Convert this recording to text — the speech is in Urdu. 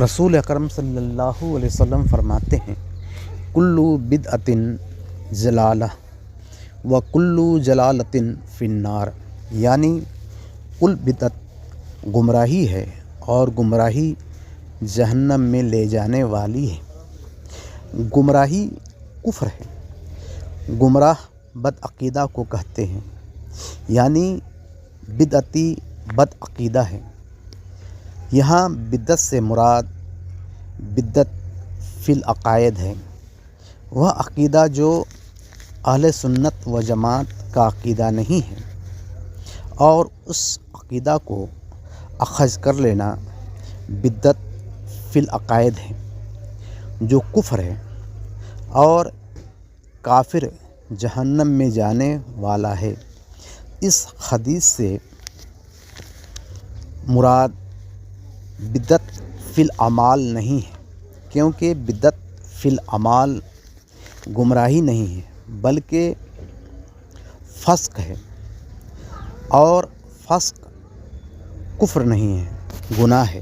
رسول اکرم صلی اللہ علیہ وسلم فرماتے ہیں کلو بدعۃ ضلالہ و کلو جلالۃ فی النار، یعنی کل بدعت گمراہی ہے اور گمراہی جہنم میں لے جانے والی ہے۔ گمراہی کفر ہے۔ گمراہ بدعقیدہ کو کہتے ہیں، یعنی بدعتی بدعقیدہ ہے۔ یہاں بدعت سے مراد بدعت فی العقائد ہے، وہ عقیدہ جو اہل سنت و جماعت کا عقیدہ نہیں ہے، اور اس عقیدہ کو اخذ کر لینا بدعت فی العقائد ہے جو کفر ہے اور کافر جہنم میں جانے والا ہے۔ اس حدیث سے مراد بدعت فی الاعمال نہیں ہے، کیونکہ بدعت فی الاعمال گمراہی نہیں ہے بلکہ فسق ہے، اور فسق کفر نہیں ہے، گناہ ہے۔